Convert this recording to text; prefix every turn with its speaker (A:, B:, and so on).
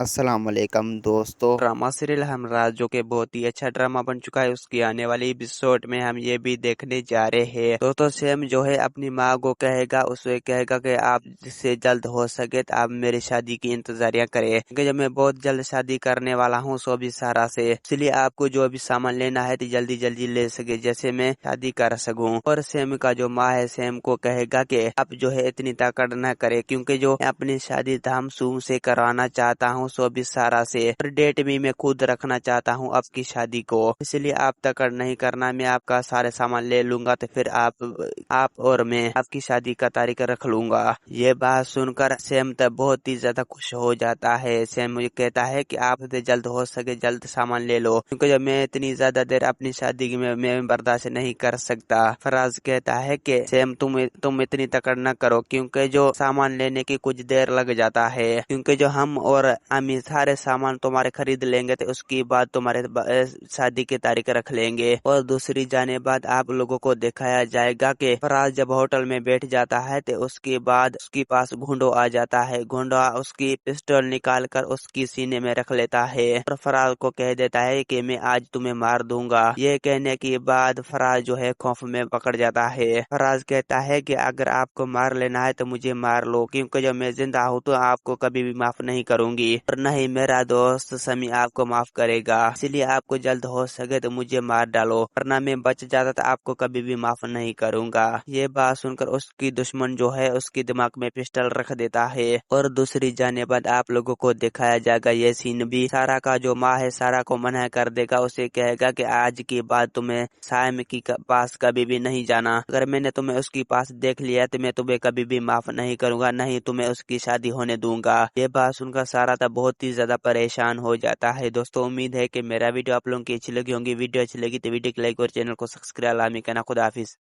A: السلام علیکم دوستو، ڈرامہ سیریل ہمراہ جو کہ بہت ہی اچھا ڈرامہ بن چکا ہے، اس کی آنے والی ایپیسوڈ میں ہم یہ بھی دیکھنے جا رہے ہیں۔ دوستو سیم جو ہے اپنی ماں کو کہے گا، اسے کہے گا کہ آپ سے جلد ہو سکے تو آپ میری شادی کی انتظاریاں کریں، کیونکہ جب میں بہت جلد شادی کرنے والا ہوں سو بھی سارا سے، اس لیے آپ کو جو بھی سامان لینا ہے تو جلدی جلدی لے سکے جیسے میں شادی کر سکوں۔ اور سیم کا جو ماں ہے سیم کو کہے گا کہ آپ جو ہے اتنی طاقت نہ کرے، کیونکہ جو میں اپنی شادی دھام سوم سے کرانا چاہتا ہوں سو بھی سارا سے، اور ڈیٹ بھی میں خود رکھنا چاہتا ہوں آپ کی شادی کو، اس لیے آپ تکڑ نہیں کرنا، میں آپ کا سارے سامان لے لوں گا تو پھر آپ اور میں آپ کی شادی کا تاریخ رکھ لوں گا۔ یہ بات سن کر سیم تو بہت ہی زیادہ خوش ہو جاتا ہے۔ سیم مجھے کہتا ہے کہ آپ سے جلد ہو سکے جلد سامان لے لو، کیونکہ جب میں اتنی زیادہ دیر اپنی شادی میں برداشت نہیں کر سکتا۔ فراز کہتا ہے کہ سیم تم اتنی تکڑ نہ کرو، کیونکہ جو سامان لینے کی کچھ دیر لگ جاتا ہے، کیونکہ جو ہم اور امی سارے سامان تمہارے خرید لیں گے تو اس کے بعد تمہارے شادی کی تاریخ رکھ لیں گے۔ اور دوسری جانب بعد آپ لوگوں کو دکھایا جائے گا کہ فراز جب ہوٹل میں بیٹھ جاتا ہے تو اس کے بعد اس کے پاس گھونڈو آ جاتا ہے، گھونڈا اس کی پسٹل نکال کر اس کی سینے میں رکھ لیتا ہے اور فراز کو کہہ دیتا ہے کہ میں آج تمہیں مار دوں گا۔ یہ کہنے کے بعد فراز جو ہے خوف میں پکڑ جاتا ہے۔ فراز کہتا ہے کہ اگر آپ کو مار لینا ہے تو مجھے مار لو، کیونکہ جب میں زندہ ہوں تو آپ کو کبھی بھی معاف نہیں کروں گی، اور نہ ہی میرا دوست سمی آپ کو معاف کرے گا، اسی لیے آپ کو جلد ہو سکے تو مجھے مار ڈالو، ورنہ میں بچ جاتا تو آپ کو کبھی بھی معاف نہیں کروں گا۔ یہ بات سن کر اس کی دشمن جو ہے اس کی دماغ میں پسٹل رکھ دیتا ہے۔ اور دوسری جانب آپ لوگوں کو دکھایا جائے گا یہ سین بھی، سارا کا جو ماں ہے سارا کو منع کر دے گا، اسے کہے گا کہ آج کے بعد تمہیں سائم کی پاس کبھی بھی نہیں جانا، اگر میں نے تمہیں اس کے پاس دیکھ لیا تو میں تمہیں کبھی بھی معاف نہیں کروں گا، نہیں تمہیں اس کی شادی ہونے دوں گا۔ یہ بات سن کر سارا تھا بہت ہی زیادہ پریشان ہو جاتا ہے۔ دوستو امید ہے کہ میرا ویڈیو آپ لوگوں کی اچھی لگی ہوگی، ویڈیو اچھی لگی تو ویڈیو کو لائک اور چینل کو سبسکرائب لازمی کرنا۔ خدا حافظ۔